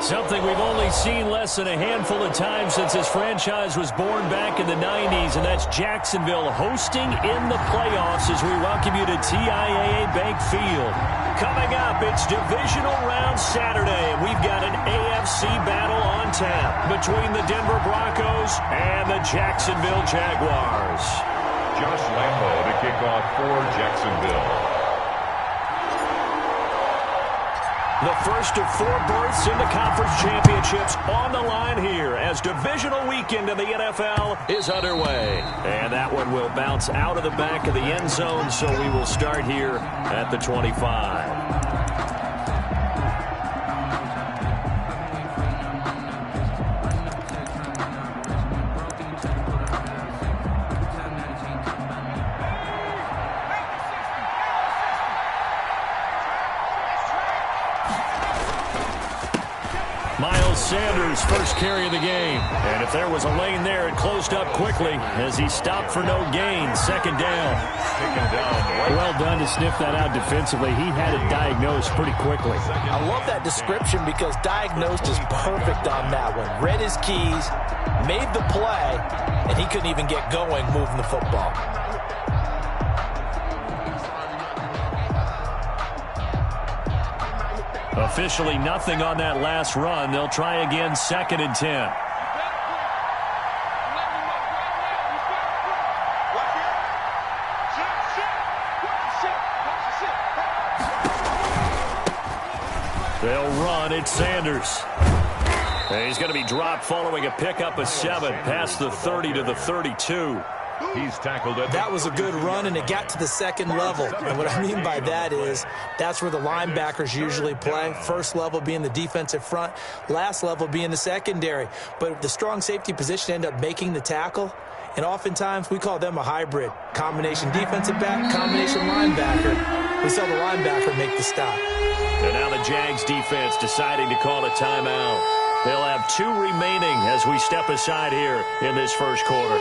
Something we've only seen less than a handful of times since this franchise was born back in the 90s, and that's Jacksonville hosting in the playoffs as we welcome you to TIAA Bank Field. Coming up, it's divisional round Saturday, and we've got an AFC battle on tap between the Denver Broncos and the Jacksonville Jaguars. Josh Lambo to kick off for Jacksonville. The first of 4 berths in the conference championships on the line here as divisional weekend in the NFL is underway. And that one will bounce out of the back of the end zone, so we will start here at the 25. Sanders' first carry of the game. And if there was a lane there, it closed up quickly as he stopped for no gain. Second down. Well done to sniff that out defensively. He had it diagnosed pretty quickly. I love that description because diagnosed is perfect on that one. Read his keys, made the play, and he couldn't even get going moving the football. Officially nothing on that last run. They'll try again, 2nd and 10. They'll run. It's Sanders. And he's going to be dropped following a pickup of 7 past the 30 to the 32. He's tackled it. That was a good run, and it got to the second level. And what I mean by that is that's where the linebackers usually play. First level being the defensive front, last level being the secondary. But the strong safety position ended up making the tackle, and oftentimes we call them a hybrid. Combination defensive back, combination linebacker. We saw the linebacker make the stop. And now the Jags defense deciding to call a timeout. They'll have 2 remaining as we step aside here in this first quarter.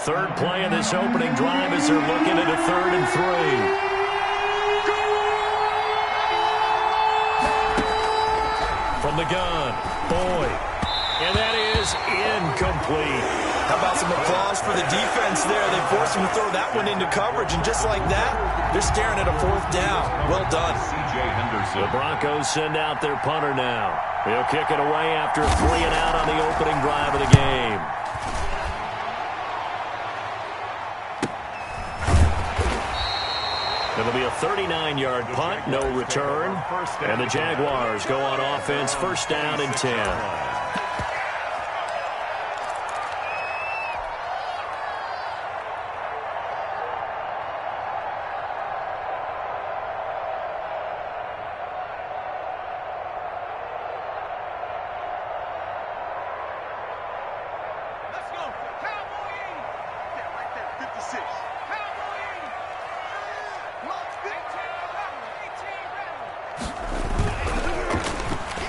Third play of this opening drive as they're looking at a 3rd and 3. From the gun, Boyd. And that is incomplete. How about some applause for the defense there? They forced him to throw that one into coverage, and just like that, they're staring at a 4th down. Well done. The Broncos send out their punter now. He'll kick it away after 3 and out on the opening drive of the game. It'll be a 39-yard punt, no return. And the Jaguars go on offense, 1st down and 10.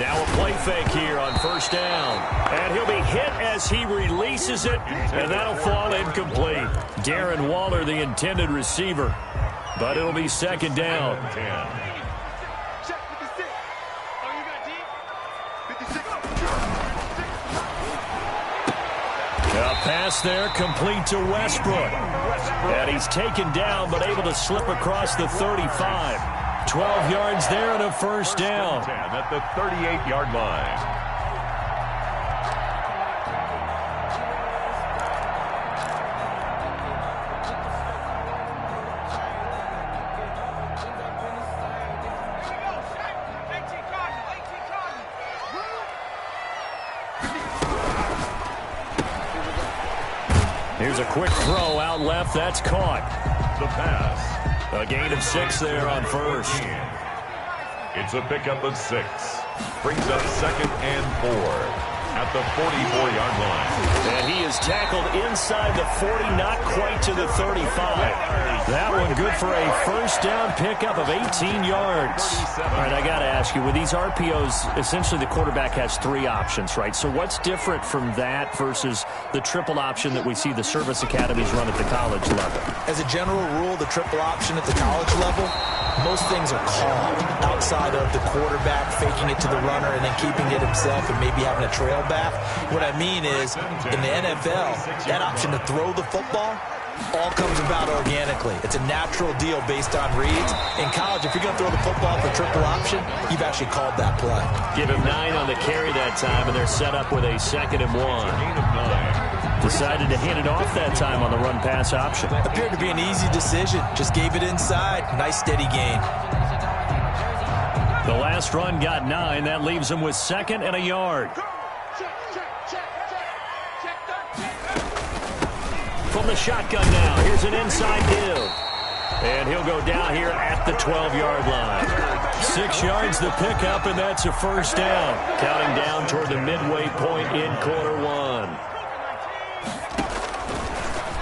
Now a play fake here on 1st down. And he'll be hit as he releases it, and that'll fall incomplete. Darren Waller, the intended receiver. But it'll be 2nd down. A pass there complete to Westbrook. And he's taken down but able to slip across the 35. 12 yards there and a 1st down. At the 38-yard line. Here's a quick throw out left. That's caught. The pass. A gain of 6 there on 1st. It's a pickup of 6. Brings up 2nd and 4 at the 44-yard line. And he is tackled inside the 40, not quite to the 35. That one good for a first down pickup of 18 yards. All right, I got to ask you, with these RPOs, essentially the quarterback has 3 options, right? So what's different from that versus the triple option that we see the service academies run at the college level? As a general rule, the triple option at the college level, most things are called outside of the quarterback faking it to the runner and then keeping it himself and maybe having a trail back. What I mean is, in the NFL, that option to throw the football all comes about organically. It's a natural deal based on reads. In college, if you're going to throw the football for triple option, you've actually called that play. Give him 9 on the carry that time, and they're set up with a 2nd and 1. Decided to hand it off that time on the run-pass option. Appeared to be an easy decision. Just gave it inside. Nice steady gain. The last run got 9. That leaves him with 2nd and a yard. From the shotgun now, here's an inside give. And he'll go down here at the 12-yard line. 6 yards the pickup, and that's a first down. Counting down toward the midway point in quarter 1.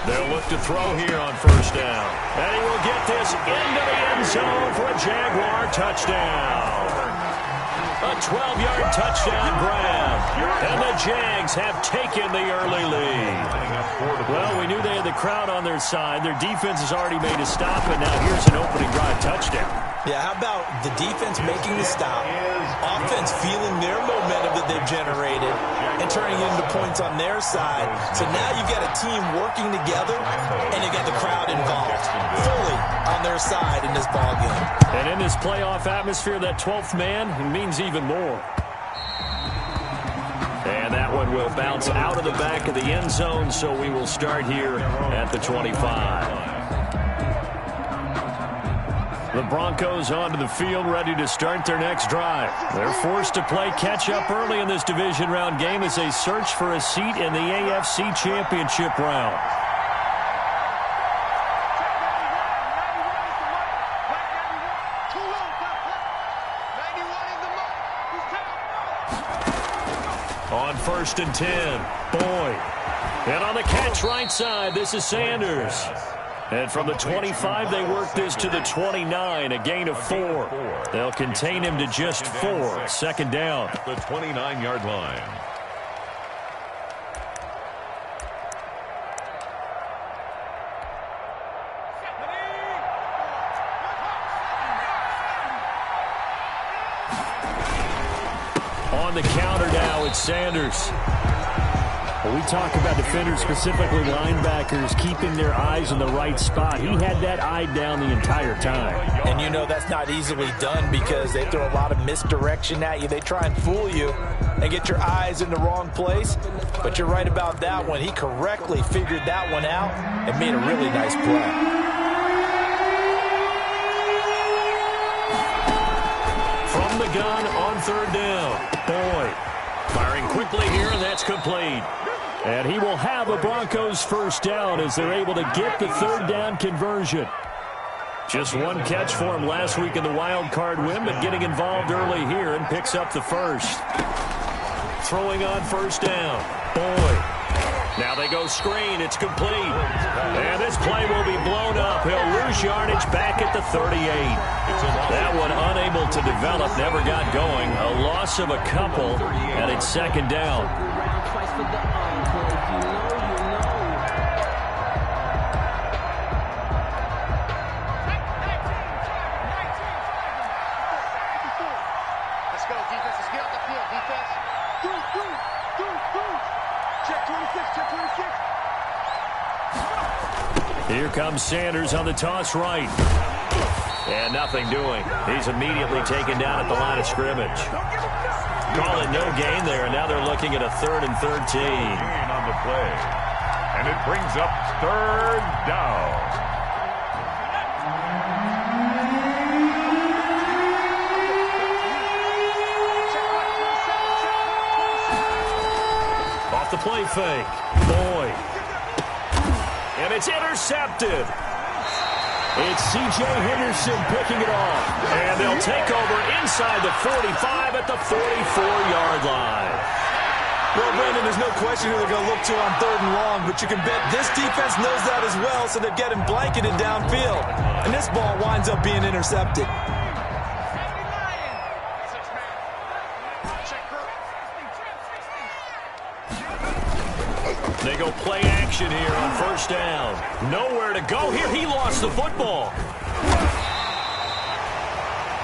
They'll look to throw here on first down. And he will get this into the end zone for a Jaguar touchdown. A 12-yard touchdown grab. And the Jags have taken the early lead. Well, we knew they had the crowd on their side. Their defense has already made a stop, and now here's an opening drive touchdown. Yeah, how about the defense making the stop, offense feeling their momentum that they've generated, and turning it into points on their side. So now you've got a team working together, and you got the crowd involved fully on their side in this ballgame. And in this playoff atmosphere, that 12th man means even more. And that one will bounce out of the back of the end zone, so we will start here at the 25. The Broncos onto the field, ready to start their next drive. They're forced to play catch-up early in this division round game as they search for a seat in the AFC Championship round. On 1st and 10, Boyd. And on the catch right side, this is Sanders. And from the 25, they work this to the 29, a gain of 4. They'll contain him to just 4. 2nd down. The 29-yard line. On the counter now, it's Sanders. When we talk about defenders, specifically linebackers, keeping their eyes in the right spot, he had that eye down the entire time. And you know that's not easily done because they throw a lot of misdirection at you. They try and fool you and get your eyes in the wrong place. But you're right about that one. He correctly figured that one out and made a really nice play. From the gun on 3rd down, Boyd firing quickly here, and that's complete. And he will have a Broncos first down as they're able to get the 3rd down conversion. Just one catch for him last week in the wild card win, but getting involved early here and picks up the first. Throwing on 1st down, Boyd. Now they go screen. It's complete. And this play will be blown up. He'll lose yardage back at the 38. That one unable to develop, never got going. A loss of a couple, and it's 2nd down. Let's go, defense. Let's get off the field, defense. Check 26, check 26. Here comes Sanders on the toss right. And nothing doing. He's immediately taken down at the line of scrimmage. Call it no gain there, and now they're looking at a 3rd and 13. Gain on the play. And it brings up 3rd down. Off the play fake. Boyd. And it's intercepted. It's C.J. Henderson picking it off. And they'll take over inside the 45 at the 44-yard line. Well, Brandon, there's no question who they're going to look to on 3rd and long, but you can bet this defense knows that as well, so they're getting blanketed downfield. And this ball winds up being intercepted. They go play action here on 1st down. Nowhere to go here. He lost the football.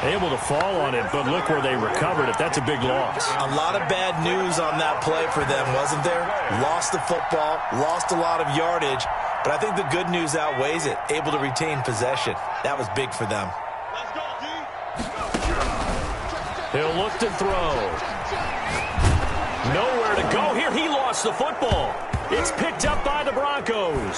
Able to fall on it, but look where they recovered it. That's a big loss. A lot of bad news on that play for them, wasn't there? Lost the football, lost a lot of yardage, but I think the good news outweighs it. Able to retain possession. That was big for them. He'll look to throw. Nowhere to go here. He lost the football. It's picked up by the Broncos.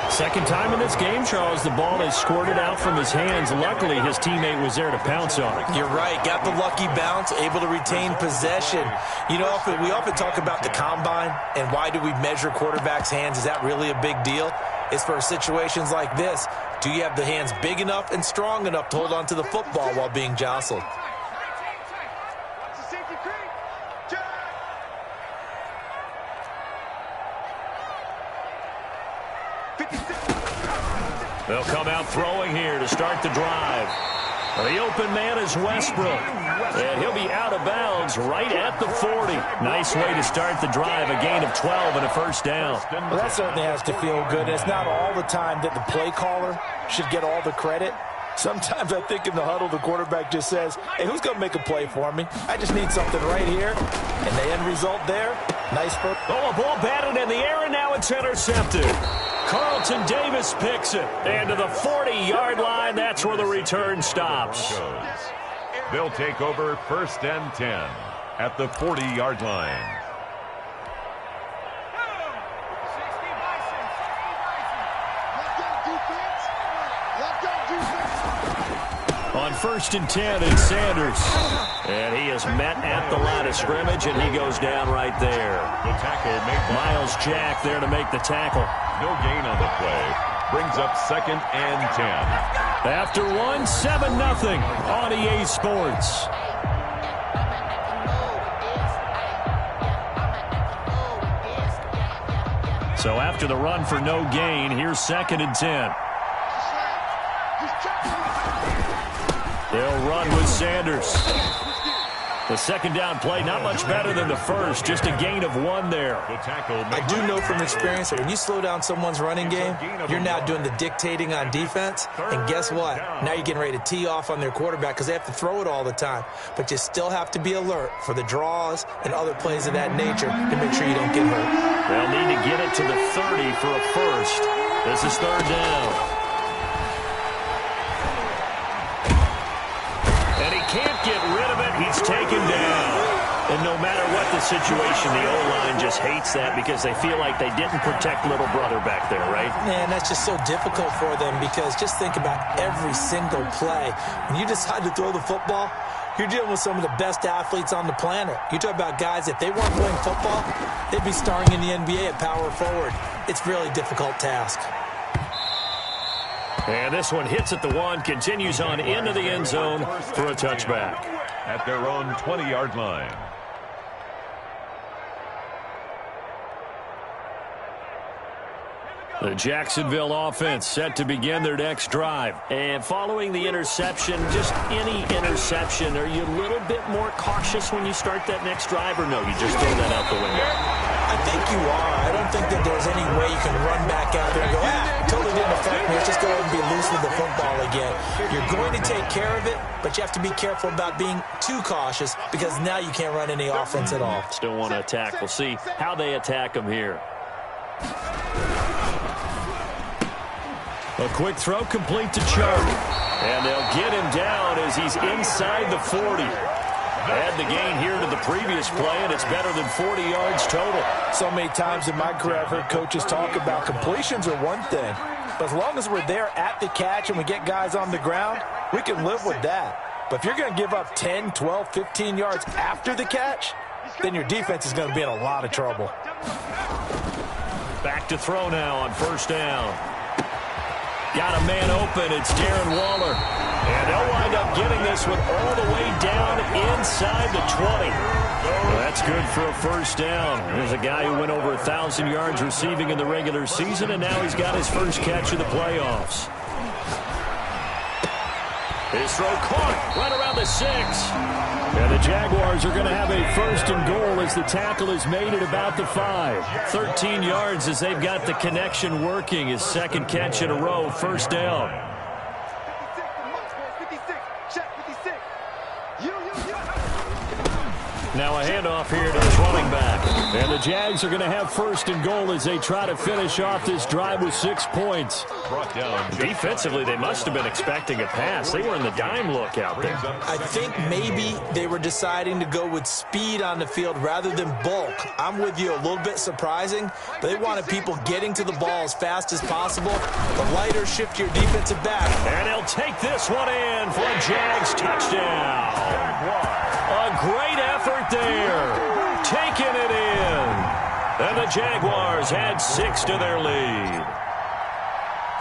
Second time in this game, Charles, the ball is squirted out from his hands. Luckily, his teammate was there to pounce on it. You're right. Got the lucky bounce, able to retain possession. You know, we often talk about the combine and why do we measure quarterbacks' hands. Is that really a big deal? It's for situations like this. Do you have the hands big enough and strong enough to hold on to the football while being jostled? They'll come out throwing here to start the drive. The open man is Westbrook. And he'll be out of bounds right at the 40. Nice way to start the drive. A gain of 12 and a 1st down. Well, that certainly has to feel good. It's not all the time that the play caller should get all the credit. Sometimes I think in the huddle, the quarterback just says, hey, who's going to make a play for me? I just need something right here. And the end result there, nice. Oh, a ball batted in the air, and now it's intercepted. Carlton Davis picks it. And to the 40-yard line, that's where the return stops. They'll take over 1st and 10 at the 40-yard line. On 1st and 10, it's Sanders. And he is met at the line of scrimmage, and he goes down right there. The tackle made Miles Jack there to make the tackle. No gain on the play. Brings up 2nd and 10. After 7-0 on EA Sports. So after the run for no gain, here's 2nd and 10. They'll run with Sanders. The 2nd down play, not much better than the first. Just a gain of 1 there. I do know from experience that when you slow down someone's running game, you're now doing the dictating on defense. And guess what? Now you're getting ready to tee off on their quarterback because they have to throw it all the time. But you still have to be alert for the draws and other plays of that nature to make sure you don't get hurt. They'll need to get it to the 30 for a first. This is 3rd down. Can't get rid of it. He's taken down. And no matter what the situation, the O-line just hates that because they feel like they didn't protect little brother back there, right? Man, that's just so difficult for them because just think about every single play. When you decide to throw the football, you're dealing with some of the best athletes on the planet. You talk about guys, if they weren't playing football, they'd be starring in the NBA at power forward. It's a really difficult task. And this one hits at the 1, continues on into the end zone for a touchback. At their own 20-yard line. The Jacksonville offense set to begin their next drive. And following the interception, just any interception, are you a little bit more cautious when you start that next drive, or no, you just throw that out the window? I think you are. I don't think that there's any way you can run back out there and go, totally didn't affect me. Let's just go ahead and be loose with the football again. You're going to take care of it, but you have to be careful about being too cautious because now you can't run any offense at all. Still want to attack. We'll see how they attack them here. A quick throw complete to Chark. And they'll get him down as he's inside the 40. Add the gain here to the previous play, and it's better than 40 yards total. So many times in my career I've heard coaches talk about completions are one thing. But as long as we're there at the catch and we get guys on the ground, we can live with that. But if you're going to give up 10, 12, 15 yards after the catch, then your defense is going to be in a lot of trouble. Back to throw now on 1st down. Got a man open. It's Darren Waller. And they'll wind up getting this one all the way down inside the 20. Well, that's good for a first down. There's a guy who went over 1,000 yards receiving in the regular season, and now he's got his first catch of the playoffs. His throw caught right around the 6. And the Jaguars are going to have a first and goal as the tackle is made at about the 5. 13 yards as they've got the connection working. His second catch in a row, first down. Now a handoff here to his running back. And the Jags are going to have first and goal as they try to finish off this drive with 6 points. Brought down. Defensively, they must have been expecting a pass. They were in the dime look out there. I think maybe they were deciding to go with speed on the field rather than bulk. I'm with you, a little bit surprising. But they wanted people getting to the ball as fast as possible. The lighter, shiftier defensive back. And he'll take this one in for a Jags touchdown. A great effort there. Taking it in. And the Jaguars add 6 to their lead.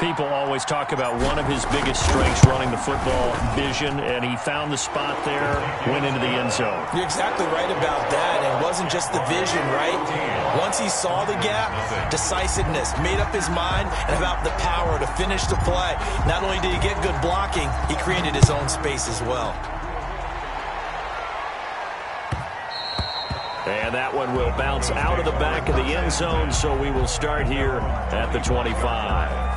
People always talk about one of his biggest strengths running the football, vision, and he found the spot there, went into the end zone. You're exactly right about that. It wasn't just the vision, right? Once he saw the gap, decisiveness, made up his mind, and about the power to finish the play. Not only did he get good blocking, he created his own space as well. And that one will bounce out of the back of the end zone, so we will start here at the 25.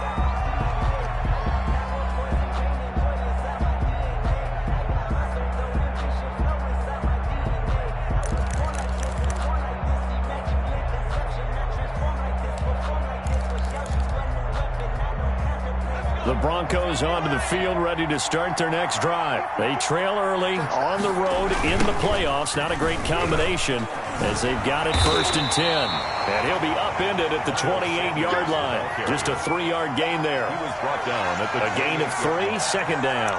The Broncos onto the field, ready to start their next drive. They trail early on the road in the playoffs. Not a great combination as they've got it 1st and 10. And he'll be upended at the 28-yard line. Just a 3-yard gain there. He was brought down at a gain of 3, second down.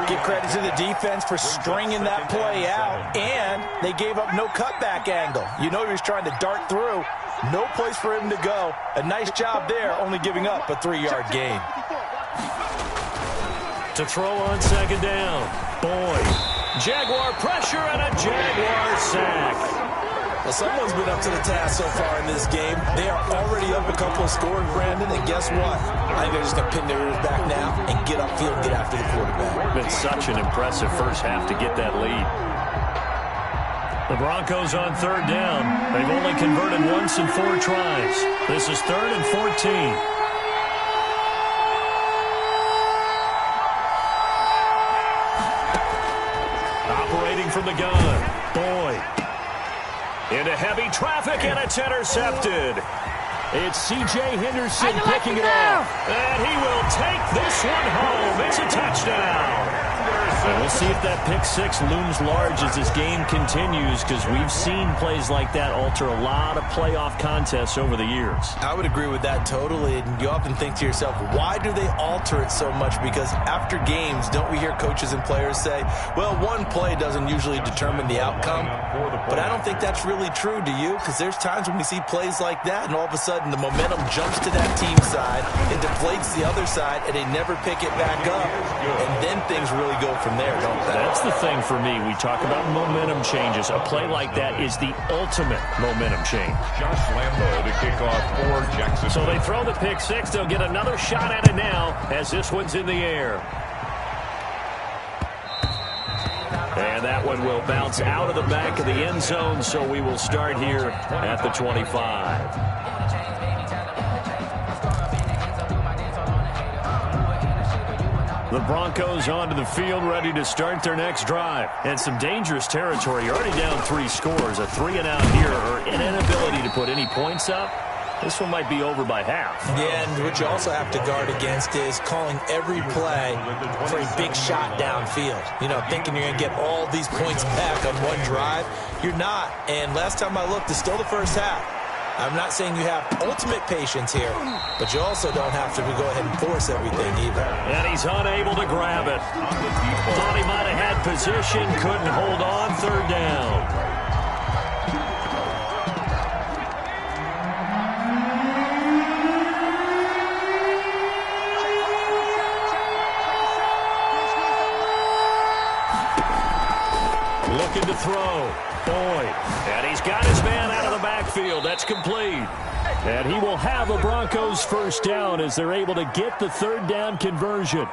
Give credit to the defense for stringing that play out, and they gave up no cutback angle. You know he was trying to dart through. No place for him to go. A nice job there, only giving up a 3-yard gain. To throw on second down. Boyd. Jaguar pressure and a Jaguar sack. Well, someone's been up to the task so far in this game. They are already up a couple of scores, Brandon, and guess what? I think they're just going to pin their ears back now and get upfield and get after the quarterback. Been such an impressive first half to get that lead. The Broncos on third down. They've only converted once in 4 tries. This is 3rd and 14. From the gun, Boyd into heavy traffic, and it's intercepted. It's C.J. Henderson picking it off, and he will take this one home. It's a touchdown. And we'll see if that pick 6 looms large as this game continues, because we've seen plays like that alter a lot of playoff contests over the years. I would agree with that totally, and you often think to yourself, why do they alter it so much? Because after games, don't we hear coaches and players say, well, one play doesn't usually determine the outcome? But I don't think that's really true, do you? Because there's times when we see plays like that, and all of a sudden the momentum jumps to that team side, it deflates the other side, and they never pick it back up, and then things really go from there, don't they? That's the thing for me. We talk about momentum changes. A play like that is the ultimate momentum change. Josh Lambo to kick off for Jackson. So they throw the pick 6. They'll get another shot at it now as this one's in the air. And that one will bounce out of the back of the end zone, so we will start here at the 25. The Broncos onto the field, ready to start their next drive. And some dangerous territory. You're already down 3 scores. A 3-and-out here, or an inability to put any points up. This one might be over by half. Yeah, and what you also have to guard against is calling every play for a big shot downfield. You know, thinking you're going to get all these points back on one drive. You're not. And last time I looked, it's still the first half. I'm not saying you have ultimate patience here, but you also don't have to go ahead and force everything either. And he's unable to grab it. Thought he might have had position, couldn't hold on, third down. backfield. That's complete. And he will have a Broncos first down as they're able to get the third down conversion.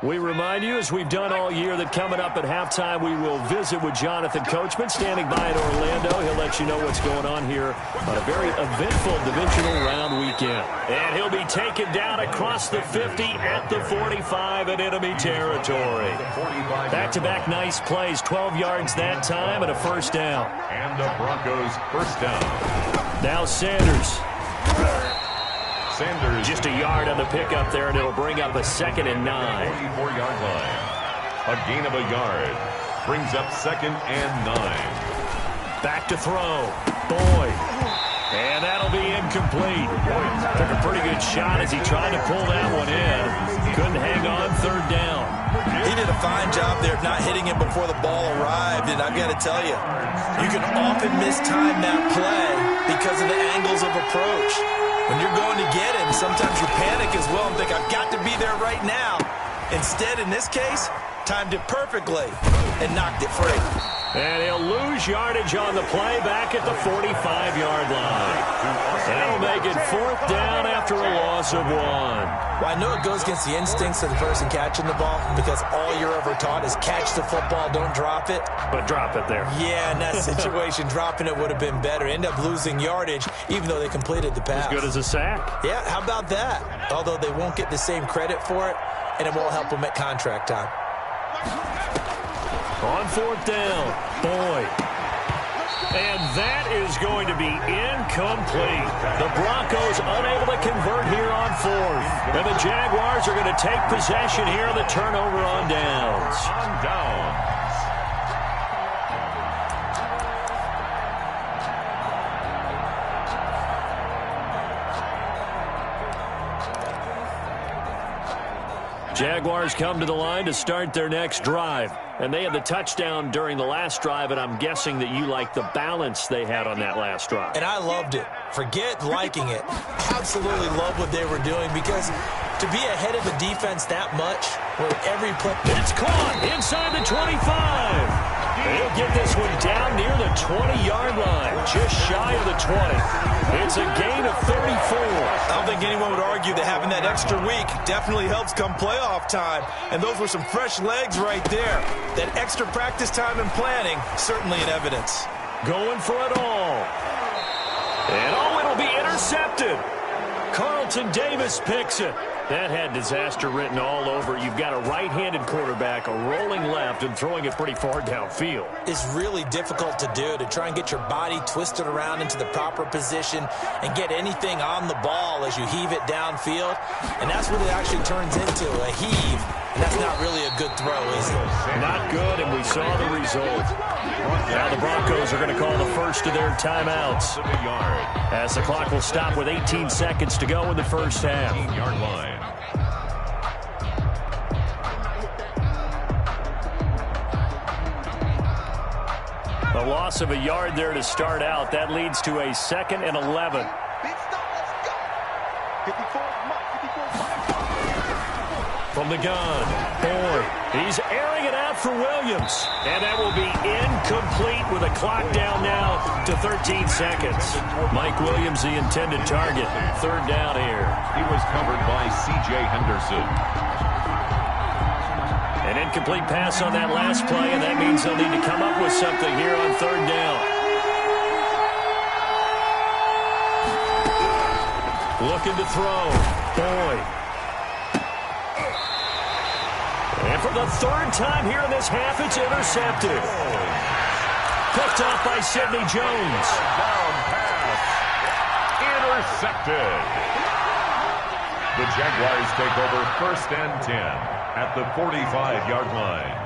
We remind you, as we've done all year, that coming up at halftime, we will visit with Jonathan Coachman, standing by in Orlando. He'll let you know what's going on here on a very eventful divisional round weekend. And he'll be taken down across the 50 at the 45 in enemy territory. Back-to-back nice plays, 12 yards that time and a first down. And the Broncos first down. Now Sanders. Sanders. Just a yard on the pickup there, and it'll bring up a 2nd and 9. 44-yard line. A gain of a yard. Brings up 2nd and 9. Back to throw. Boyd. And that'll be incomplete. Took a pretty good shot as he tried to pull that one in. Couldn't hang on, third down. He did a fine job there of not hitting it before the ball arrived, and I've got to tell you, you can often mistime that play because of the angles of approach. When you're going to get him, sometimes you panic as well and think, I've got to be there right now. Instead, in this case, timed it perfectly and knocked it free. And he'll lose yardage on the play back at the 45-yard line. That'll make it 4th down after a loss of 1. Well, I know it goes against the instincts of the person catching the ball because all you're ever taught is catch the football, don't drop it. But drop it there. Yeah, in that situation, dropping it would have been better. End up losing yardage, even though they completed the pass. As good as a sack. Yeah, how about that? Although they won't get the same credit for it, and it won't help them at contract time. On 4th down, Boyd. And that is going to be incomplete. The Broncos unable to convert here on 4th. And the Jaguars are going to take possession here on the turnover on downs. On downs. Jaguars come to the line to start their next drive. And they had the touchdown during the last drive, and I'm guessing that you like the balance they had on that last drive. And I loved it. Forget liking it. Absolutely love what they were doing because to be ahead of the defense that much with every play. It's caught inside the 25. He'll get this one down near the 20-yard line, just shy of the 20. It's a gain of 34. I don't think anyone would argue that having that extra week definitely helps come playoff time. And those were some fresh legs right there. That extra practice time and planning, certainly in evidence. Going for it all. And it'll be intercepted. Carlton Davis picks it. That had disaster written all over. You've got a right-handed quarterback, a rolling left, and throwing it pretty far downfield. It's really difficult to do, to try and get your body twisted around into the proper position and get anything on the ball as you heave it downfield. And that's what it actually turns into, a heave. And that's not really a good throw, is it? Not good, and we saw the result. Now the Broncos are going to call the first of their timeouts as the clock will stop with 18 seconds to go in the first half. 18-yard line. A loss of a yard there to start out. That leads to a 2nd and 11. From the gun, Boyd. He's airing it out for Williams. And that will be incomplete with a clock down now to 13 seconds. Mike Williams, the intended target. Third down here. He was covered by C.J. Henderson. An incomplete pass on that last play, and that means they'll need to come up with something here on third down. Looking to throw. Boyd. And for the third time here in this half, it's intercepted. Picked off by Sidney Jones. Down pass. Intercepted. The Jaguars take over 1st and 10 at the 45-yard line.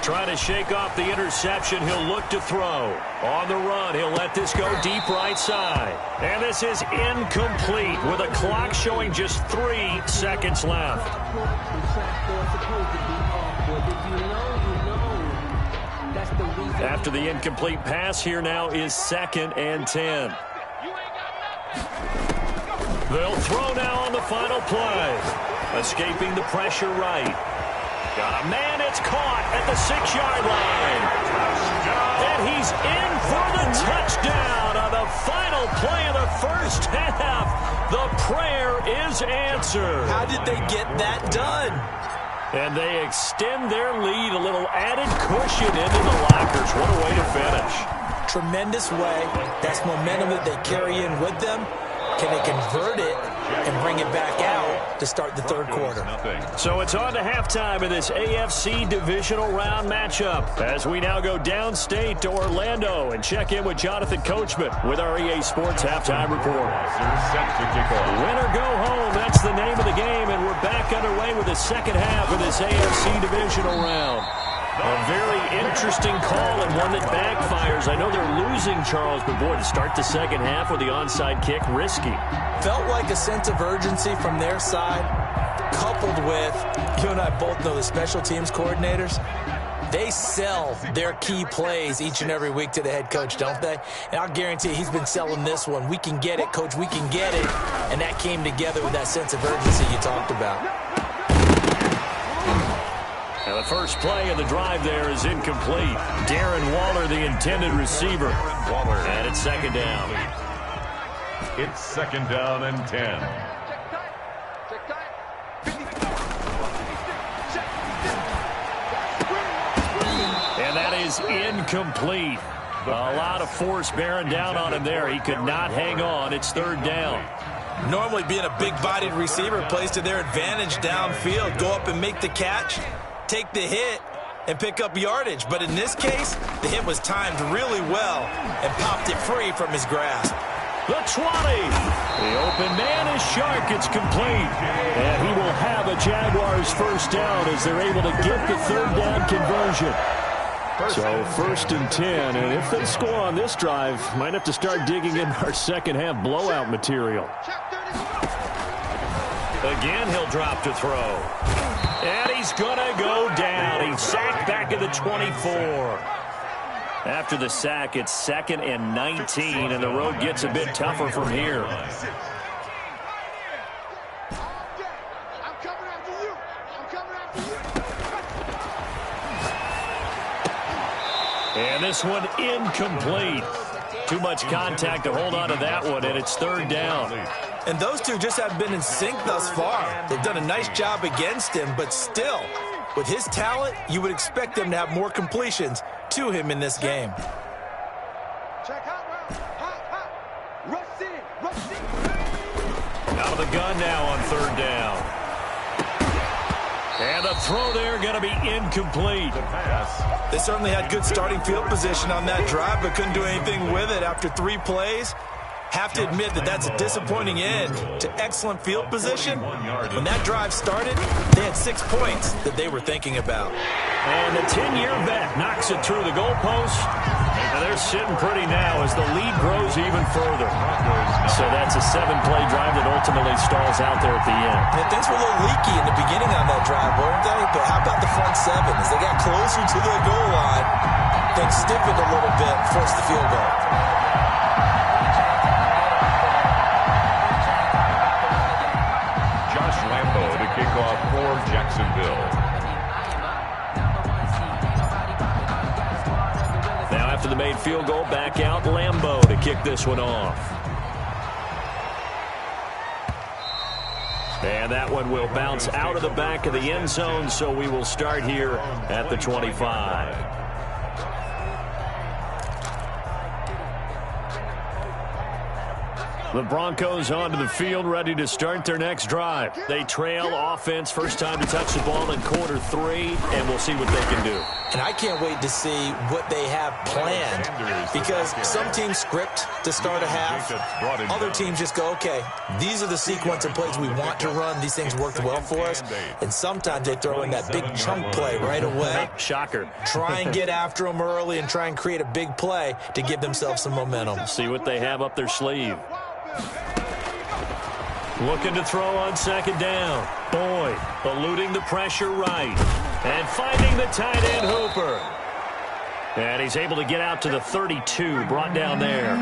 Trying to shake off the interception. He'll look to throw. On the run, he'll let this go deep right side. And this is incomplete with a clock showing just 3 seconds left. After the incomplete pass, here now is 2nd and 10. They'll throw now on the final play. Escaping the pressure right. Got a man, it's caught at the 6-yard line. And he's in for the touchdown on the final play of the first half. The prayer is answered. How did they get that done? And they extend their lead, a little added cushion into the lockers. What a way to finish. Tremendous way. That's momentum that they carry in with them. Can they convert it and bring it back out to start the third quarter? So it's on to halftime in this AFC divisional round matchup as we now go downstate to Orlando and check in with Jonathan Coachman with our EA Sports Halftime Report. Win or go home, that's the name of the game, and we're back underway with the second half of this AFC divisional round. A very interesting call and one that backfires. I know they're losing, Charles, but boy, to start the second half with the onside kick, risky. Felt like a sense of urgency from their side, coupled with, you and I both know the special teams coordinators, they sell their key plays each and every week to the head coach, don't they? And I'll guarantee he's been selling this one. We can get it, coach, we can get it. And that came together with that sense of urgency you talked about. And the first play of the drive there is incomplete. Darren Waller, the intended receiver. And it's 2nd down. It's 2nd down and 10. And that is incomplete. A lot of force bearing down on him there. He could not hang on. It's 3rd down. Normally being a big-bodied receiver plays to their advantage downfield. Go up and make the catch, take the hit, and pick up yardage. But in this case, the hit was timed really well and popped it free from his grasp. The 20. The open man is Shark. It's complete. And he will have a Jaguars first down as they're able to get the 3rd down conversion. So 1st and 10, and if they score on this drive, might have to start digging in our second half blowout material. Again, he'll drop to throw. And he's going to go down. He's sacked back at the 24. After the sack, it's 2nd and 19, and the road gets a bit tougher from here. And this one incomplete. Too much contact to hold on to that one, and it's 3rd down. And those two just haven't been in sync thus far. They've done a nice job against him, but still, with his talent, you would expect them to have more completions to him in this game. Out of the gun now on 3rd down. And the throw there going to be incomplete. They certainly had good starting field position on that drive, but couldn't do anything with it after 3 plays. Have to admit that that's a disappointing end to excellent field position. When that drive started, they had 6 points that they were thinking about. And the 10-year vet knocks it through the goalpost. And they're sitting pretty now as the lead grows even further. So that's a 7-play drive that ultimately stalls out there at the end. And things were a little leaky in the beginning on that drive, weren't they? But how about the front 7? As they got closer to the goal line, things stiffened a little bit, forced the field goal. To kick off for Jacksonville. Now after the made field goal, back out Lambeau to kick this one off. And that one will bounce out of the back of the end zone, so we will start here at the 25. The Broncos onto the field, ready to start their next drive. They trail offense, first time to touch the ball in quarter 3, and we'll see what they can do. And I can't wait to see what they have planned, because some teams script to start a half. Other teams just go, okay, these are the sequence of plays we want to run. These things worked well for us. And sometimes they throw in that big chunk play right away. Shocker. Try and get after them early and try and create a big play to give themselves some momentum. See what they have up their sleeve. Looking to throw on 2nd down. Boyd eluding the pressure right. And finding the tight end Hooper. And he's able to get out to the 32, brought down there.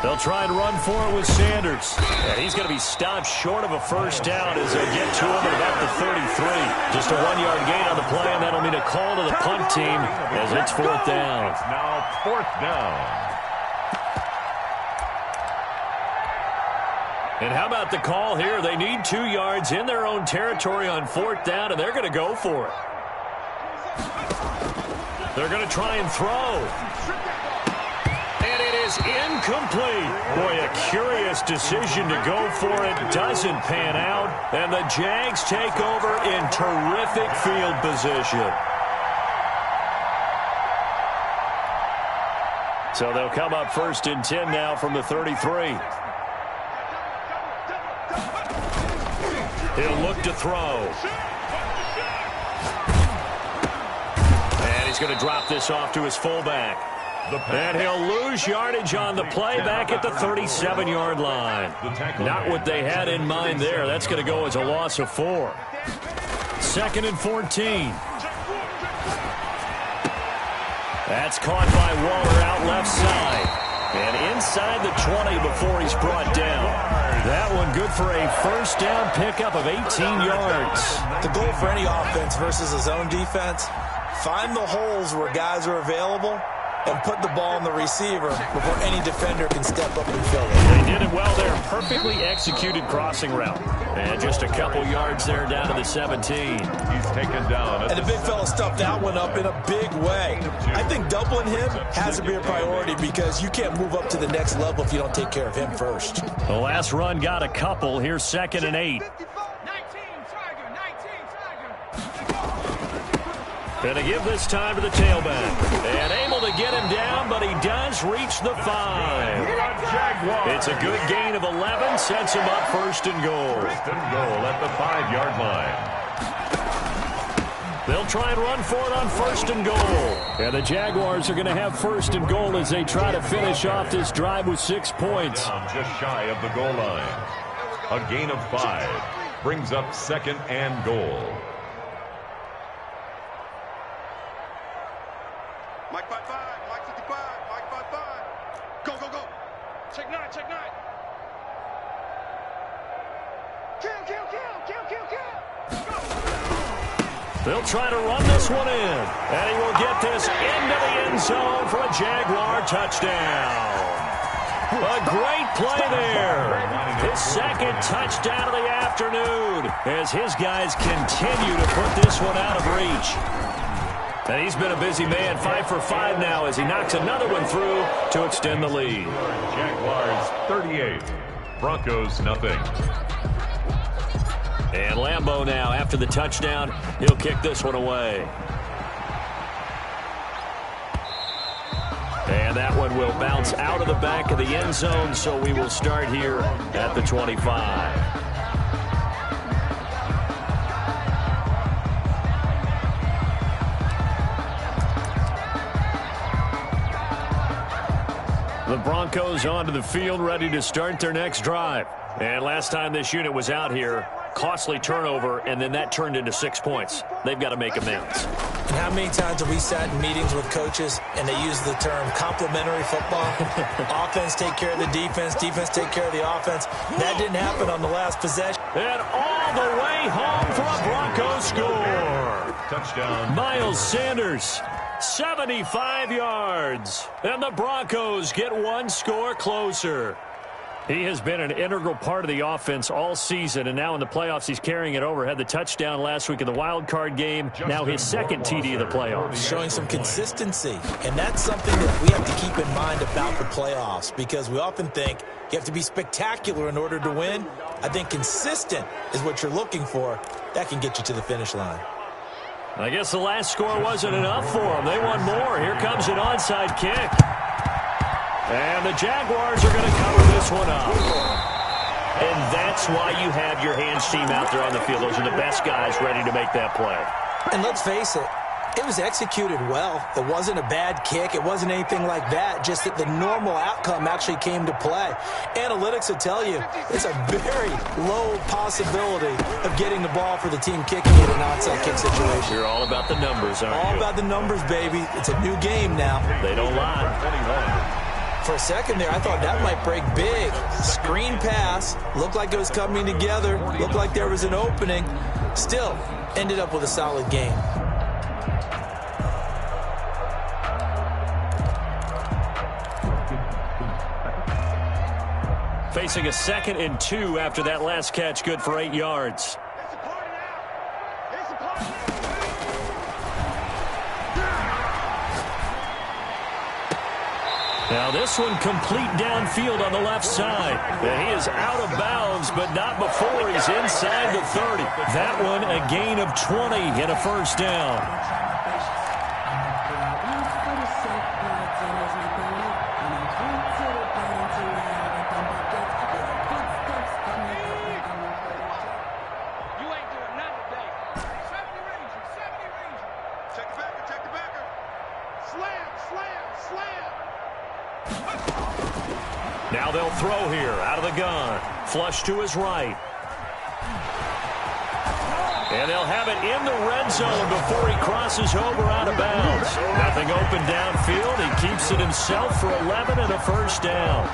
They'll try and run for it with Sanders. And he's going to be stopped short of a first down as they get to him at about the 33. Just a 1-yard gain on the play, and that'll mean a call to the punt team as it's fourth down. It's now fourth down. And how about the call here? They need 2 yards in their own territory on fourth down, and they're going to go for it. They're going to try and throw. And it is incomplete. Boy, a curious decision to go for it. Doesn't pan out. And the Jags take over in terrific field position. So they'll come up first and 10 now from the 33. He'll look to throw. And he's going to drop this off to his fullback. And he'll lose yardage on the play back at the 37-yard line. Not what they had in mind there. That's going to go as a loss of 4. Second and 14. That's caught by Waller out left side. And inside the 20 before he's brought down. That one good for a first down pickup of 18 yards. The goal for any offense versus a zone defense, find the holes where guys are available and put the ball on the receiver before any defender can step up and fill it. They did it well there. Perfectly executed crossing route. And just a couple yards there down to the 17. He's taken down. And the big fella stuffed that one up in a big way. I think doubling him has to be a priority because you can't move up to the next level if you don't take care of him first. The last run got a couple. Here's second and 8. Going to give this time to the tailback. And able to get him down, but he does reach the 5. It's a good gain of 11. Sets him up first and goal. First and goal at the 5-yard line. They'll try and run for it on first and goal. And the Jaguars are going to have first and goal as they try to finish off this drive with 6 points. Down just shy of the goal line. A gain of 5 brings up second and goal. Mike 5-5, Mike 55, Mike 5-5. Go, go, go. Check 9, check 9. Kill, kill, kill, kill, kill, kill. Go. They'll try to run this one in. And he will get this into the end zone for a Jaguar touchdown. A great play there. His second touchdown of the afternoon as his guys continue to put this one out of reach. And he's been a busy man, 5 for 5 now as he knocks another one through to extend the lead. Jaguars 38, Broncos nothing. And Lambeau now, after the touchdown, he'll kick this one away. And that one will bounce out of the back of the end zone, so we will start here at the 25. The Broncos onto the field, ready to start their next drive. And last time this unit was out here, costly turnover, and then that turned into 6 points. They've got to make amends. And how many times have we sat in meetings with coaches and they use the term complementary football? Offense take care of the defense, defense take care of the offense. That didn't happen on the last possession. And all the way home for a Broncos score. Touchdown. Miles Sanders, 75 yards. And the Broncos get one score closer. He has been an integral part of the offense all season, and now in the playoffs he's carrying it over. Had the touchdown last week in the wild card game. Now his second TD of the playoffs. Showing some consistency, and that's something that we have to keep in mind about the playoffs because we often think you have to be spectacular in order to win. I think consistent is what you're looking for. That can get you to the finish line. I guess the last score wasn't enough for them. They want more. Here comes an onside kick. And the Jaguars are going to cover this one up. And that's why you have your hands team out there on the field. Those are the best guys ready to make that play. And let's face it, It was executed well. It wasn't a bad kick. It wasn't anything like that. Just that the normal outcome actually came to play. Analytics will tell you it's a very low possibility of getting the ball for the team kicking it in an onside kick situation. You're all about the numbers, aren't you? All about the numbers, baby. It's a new game now. They don't lie. For a second there, I thought that might break big. Screen pass. Looked like it was coming together. Looked like there was an opening. Still, ended up with a solid game. Facing a 2nd and 2 after that last catch, good for 8 yards. Now this one complete downfield on the left side. He is out of bounds, but not before he's inside the 30. That one a gain of 20 and a first down. Now they'll throw here out of the gun. Flush to his right. And they'll have it in the red zone before he crosses over out of bounds. Nothing open downfield. He keeps it himself for 11 and a first down.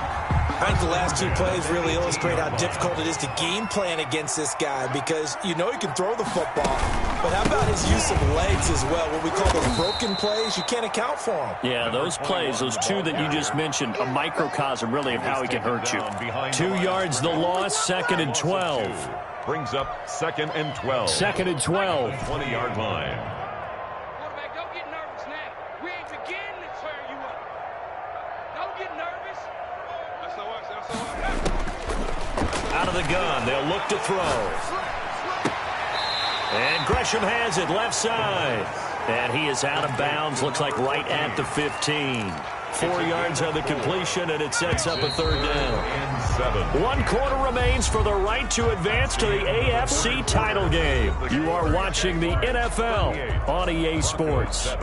I think the last 2 plays really illustrate how difficult it is to game plan against this guy because you know he can throw the football, but how about his use of legs as well? What we call those broken plays, you can't account for them. Yeah, those plays, those 2 that you just mentioned, a microcosm really of how he can hurt you. 2 yards the loss, 2nd and 12. Brings up 2nd and 12. 2nd and 12. 20-yard line. Quarterback, don't get nervous now. We ain't beginning to tear you up. Don't get nervous. Out of the gun, they'll look to throw. And Gresham has it left side. And he is out of bounds, looks like right at the 15. 4 yards on the completion, and it sets up a 3rd down. 1 quarter remains for the right to advance to the AFC title game. You are watching the NFL on EA Sports.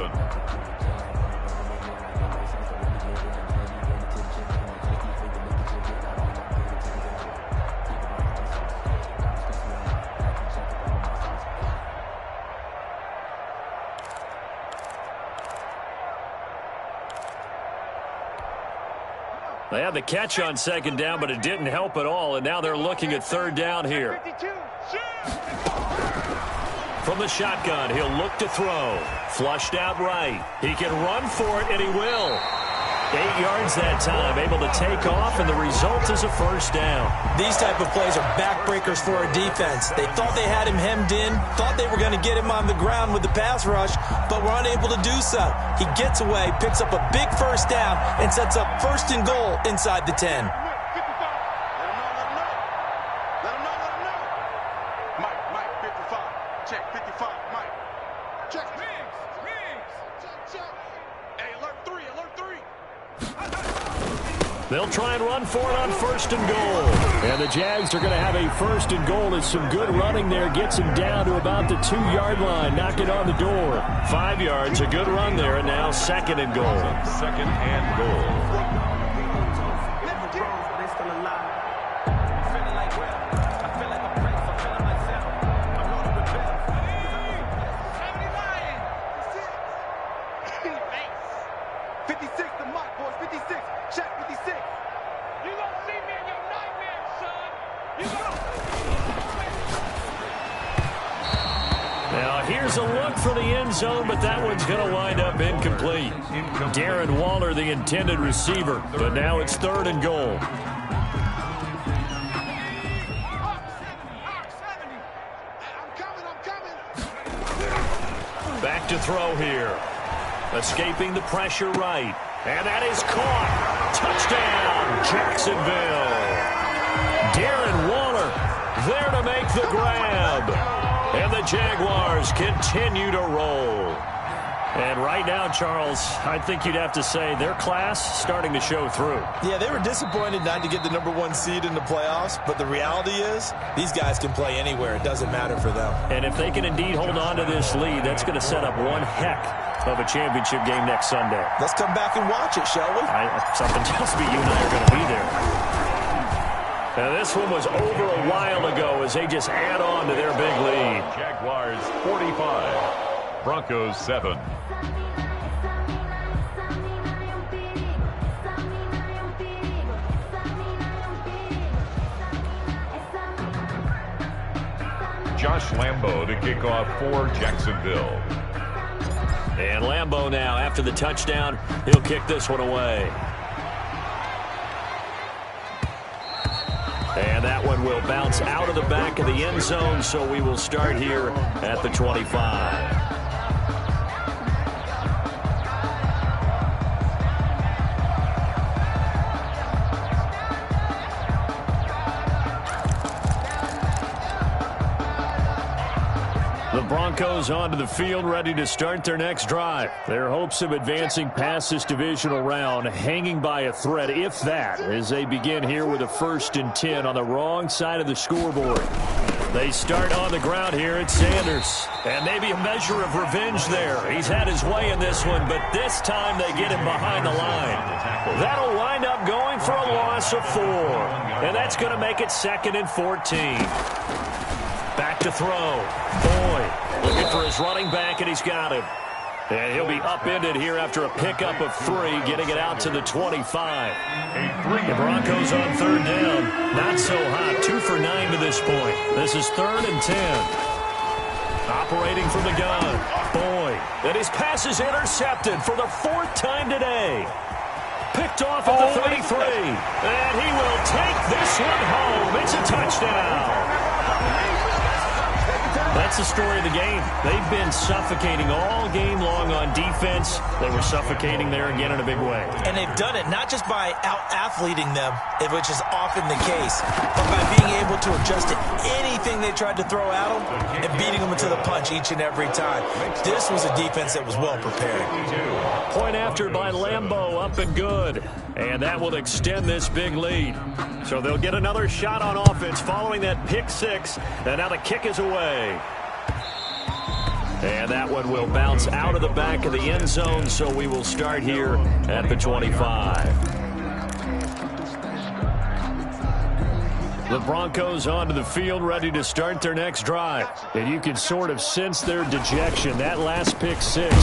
They had the catch on 2nd down, but it didn't help at all, and now they're looking at 3rd down here. From the shotgun, he'll look to throw. Flushed out right. He can run for it, and he will. 8 yards that time, able to take off, and the result is a first down. These type of plays are backbreakers for a defense. They thought they had him hemmed in, thought they were going to get him on the ground with the pass rush, but were unable to do so. He gets away, picks up a big first down, and sets up 1st and goal inside the 10. They'll try and run for it on 1st and goal. And the Jags are going to have a 1st and goal as some good running there gets him down to about the 2-yard line, knocking on the door. 5 yards, a good run there, and now 2nd and goal. 2nd and goal. Here's a look for the end zone, but that one's going to wind up incomplete. Darren Waller, the intended receiver, but now it's 3rd and goal. Back to throw here. Escaping the pressure right. And that is caught. Touchdown, Jacksonville. Darren Waller there to make the grab. And the Jaguars continue to roll. And right now, Charles, I think you'd have to say their class starting to show through. Yeah, they were disappointed not to get the #1 seed in the playoffs, but the reality is these guys can play anywhere. It doesn't matter for them. And if they can indeed hold on to this lead, that's going to set up one heck of a championship game next Sunday. Let's come back and watch it, shall we? Something tells me you and I are going to be there. Now, this one was over a while ago as they just add on to their big lead. Jaguars 45, Broncos 7. Josh Lambo to kick off for Jacksonville. And Lambo now, after the touchdown, he'll kick this one away. And that one will bounce out of the back of the end zone, so we will start here at the 25. The Broncos onto the field, ready to start their next drive. Their hopes of advancing past this divisional round hanging by a thread, if that, as they begin here with a 1st and 10 on the wrong side of the scoreboard. They start on the ground here at Sanders. And maybe a measure of revenge there. He's had his way in this one, but this time they get him behind the line. That'll wind up going for a loss of 4. And that's going to make it 2nd and 14. Back to throw. Boyd looking for his running back, and he's got him. And he'll be upended here after a pickup of 3, getting it out to the 25. The Broncos on 3rd down. Not so hot. 2 for 9 to this point. This is 3rd and 10. Operating from the gun. Boyd. And his pass is intercepted for the 4th time today. Picked off at the 33. And he will take this one home. It's a touchdown. That's the story of the game. They've been suffocating all game long on defense. They were suffocating there again in a big way. And they've done it not just by out-athleting them, which is often the case, but by being able to adjust to anything they tried to throw at them and beating them into the punch each and every time. This was a defense that was well prepared. Point after by Lambo, up and good. And that will extend this big lead. So they'll get another shot on offense following that pick 6. And now the kick is away. And that one will bounce out of the back of the end zone, so we will start here at the 25. The Broncos onto the field, ready to start their next drive. And you can sort of sense their dejection. That last pick 6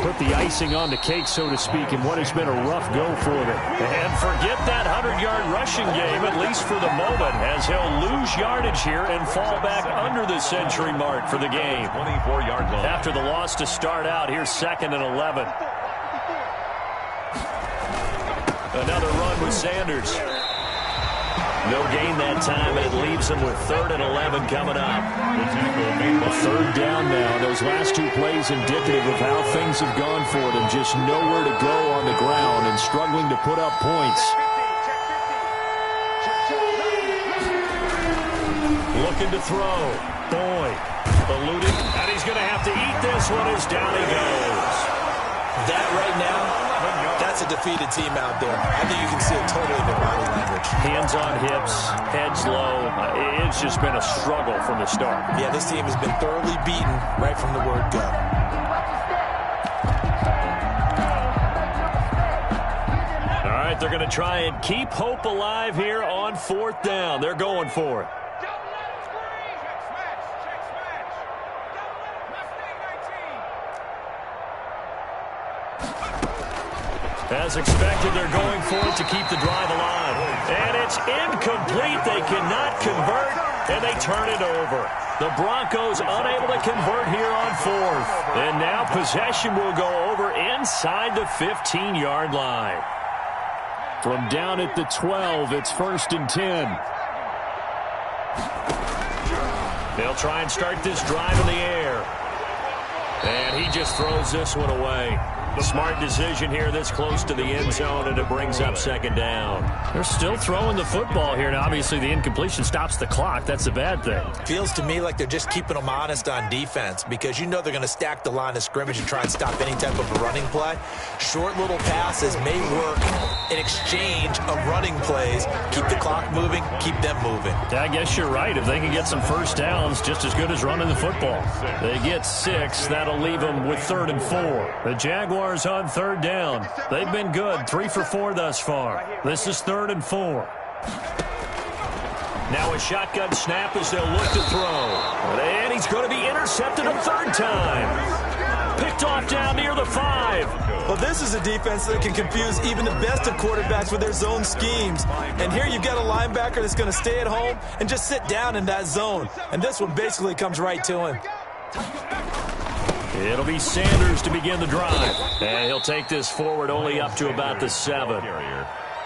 put the icing on the cake, so to speak, in what has been a rough go for them. And forget that 100-yard rushing game, at least for the moment, as he'll lose yardage here and fall back under the century mark for the game. 24-yard line. After the loss to start out, here's 2nd and 11. Another run with Sanders. No gain that time, and it leaves them with 3rd and 11 coming up. A 3rd down now. Those last 2 plays indicative of how things have gone for them. Just nowhere to go on the ground and struggling to put up points. Looking to throw. Boyd eluding, and he's going to have to eat this one as down he goes. That right now, that's a defeated team out there. I think you can see it totally in their body language. Hands on hips, heads low. It's just been a struggle from the start. Yeah, this team has been thoroughly beaten right from the word go. All right, they're going to try and keep hope alive here on 4th down. They're going for it. As expected, they're going for it to keep the drive alive. And it's incomplete. They cannot convert, and they turn it over. The Broncos unable to convert here on 4th. And now possession will go over inside the 15-yard line. From down at the 12, it's 1st and 10. They'll try and start this drive in the air. And And he just throws this one away. Smart decision here this close to the end zone, and it brings up second down. They're still throwing the football here, and obviously the incompletion stops the clock. That's a bad thing. Feels to me like they're just keeping them honest on defense because you know they're going to stack the line of scrimmage and try and stop any type of a running play. Short little passes may work in exchange of running plays. Keep the clock moving, keep them moving. I guess you're right. If they can get some first downs, just as good as running the football. They get 6. That'll leave them with 3rd and 4. The Jaguars on 3rd down. They've been good, 3 for 4 thus far. This is 3rd and 4. Now a shotgun snap as they'll look to throw. And he's going to be intercepted a 3rd time. Picked off down near the 5. Well, this is a defense that can confuse even the best of quarterbacks with their zone schemes. And here you've got a linebacker that's going to stay at home and just sit down in that zone. And this one basically comes right to him. It'll be Sanders to begin the drive. And he'll take this forward only up to about the 7.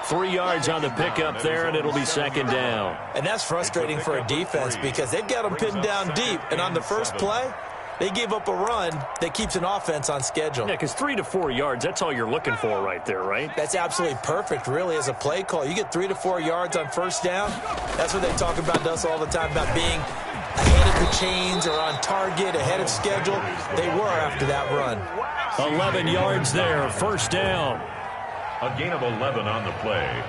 3 yards on the pickup there, and it'll be second down. And that's frustrating for a defense because they've got them pinned down deep. And on the first play, they gave up a run that keeps an offense on schedule. Yeah, because 3 to 4 yards, that's all you're looking for right there, right? That's absolutely perfect, really, as a play call. You get 3 to 4 yards on first down. That's what they talk about to us all the time, about being ahead of the chains or on target, ahead of schedule. They were after that run. 11 yards there, first down. A gain of 11 on the play.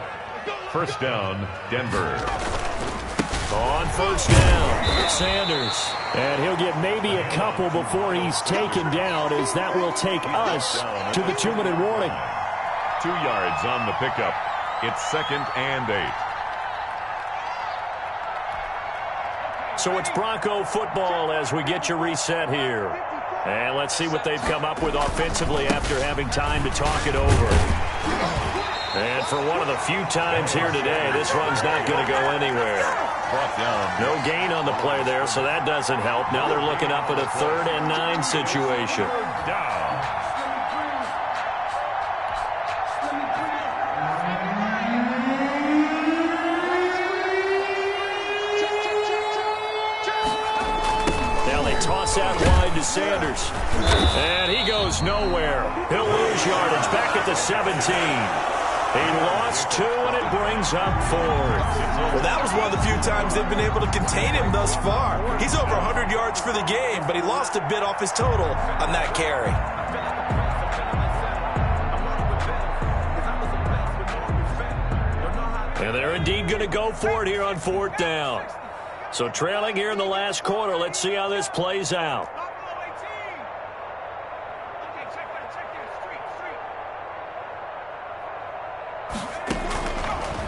First down, Denver. On first down, Sanders. And he'll get maybe a couple before he's taken down, as that will take us to the 2-minute warning. 2 yards on the pickup. It's 2nd and 8. So it's Bronco football as we get you reset here. And let's see what they've come up with offensively after having time to talk it over. And for one of the few times here today, this run's not going to go anywhere. No gain on the play there, so that doesn't help. Now they're looking up at a 3rd and 9 situation. Toss out wide to Sanders. And he goes nowhere. He'll lose yardage back at the 17. He lost 2, and it brings up 4th. Well, that was one of the few times they've been able to contain him thus far. He's over 100 yards for the game, but he lost a bit off his total on that carry. And they're indeed going to go for it here on 4th down. So trailing here in the last quarter, let's see how this plays out.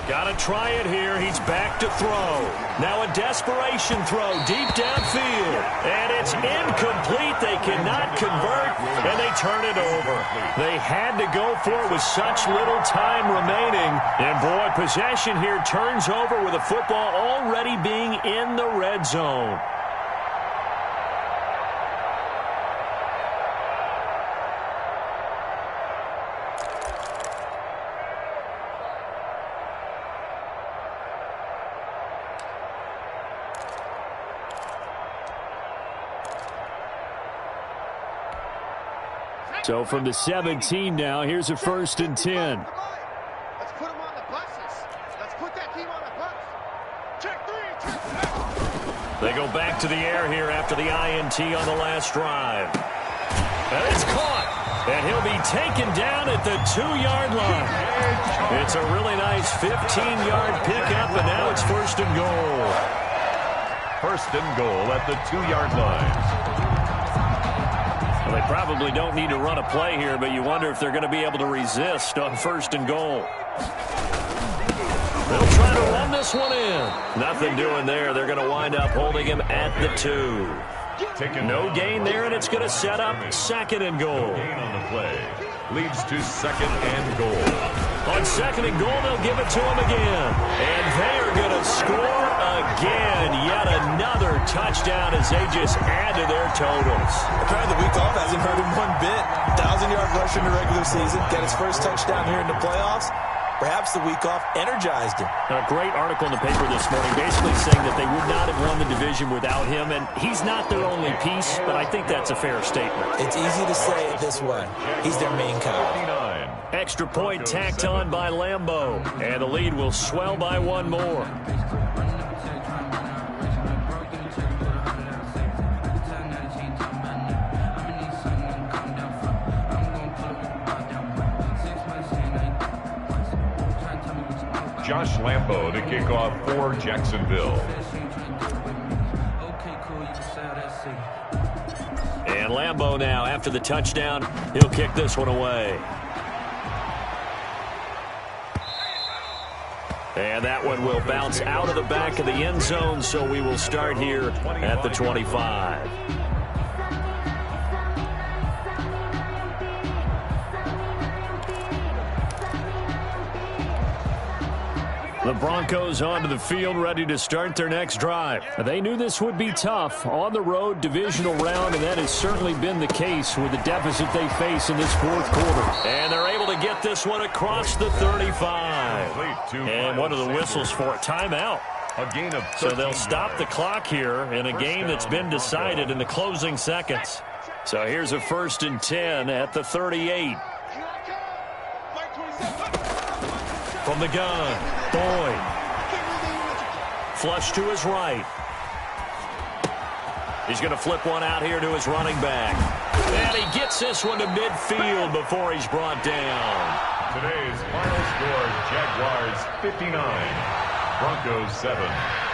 Got to try it here. He's back to throw. Now a desperation throw deep downfield. And it's incomplete. They cannot convert, and they turn it over. They had to go for it with such little time remaining. And, boy, possession here turns over with the football already being in the red zone. So from the 17 now, here's a 1st and 10. Let's put them on the buses. Let's put that team on the bus. Check 3, check 4. They go back to the air here after the INT on the last drive. And it's caught. And he'll be taken down at the 2-yard line. It's a really nice 15-yard pickup, and now it's 1st and goal. 1st and goal at the 2-yard line. Well, they probably don't need to run a play here, but you wonder if they're going to be able to resist on 1st and goal. They'll try to run this one in. Nothing doing there. They're going to wind up holding him at the 2. No gain there, and it's going to set up 2nd and goal. Gain on the play leads to 2nd and goal. On 2nd and goal, they'll give it to him again. And they are going to score again. Yet another touchdown as they just add to their totals. The week off hasn't hurt him one bit. 1,000-yard rush in the regular season. Got his first touchdown here in the playoffs. Perhaps the week off energized him. A great article in the paper this morning basically saying that they would not have won the division without him, and he's not their only piece, but I think that's a fair statement. It's easy to say it this way. He's their main guy. Extra point tacked on by Lambeau, and the lead will swell by one more. Josh Lambeau to kick off for Jacksonville. And Lambeau now, after the touchdown, he'll kick this one away. And that one will bounce out of the back of the end zone, so we will start here at the 25. The Broncos onto the field, ready to start their next drive. They knew this would be tough on the road, divisional round, and that has certainly been the case with the deficit they face in this fourth quarter. And they're able to get this one across the 35. And what are the whistles for? Timeout. A gain of 13 so they'll stop the clock here in a game that's been decided in the closing seconds. So here's a 1st and 10 at the 38. From the gun, Boyd. Flush to his right. He's going to flip one out here to his running back. And he gets this one to midfield before he's brought down. Today's final score, Jaguars 59, Broncos 7.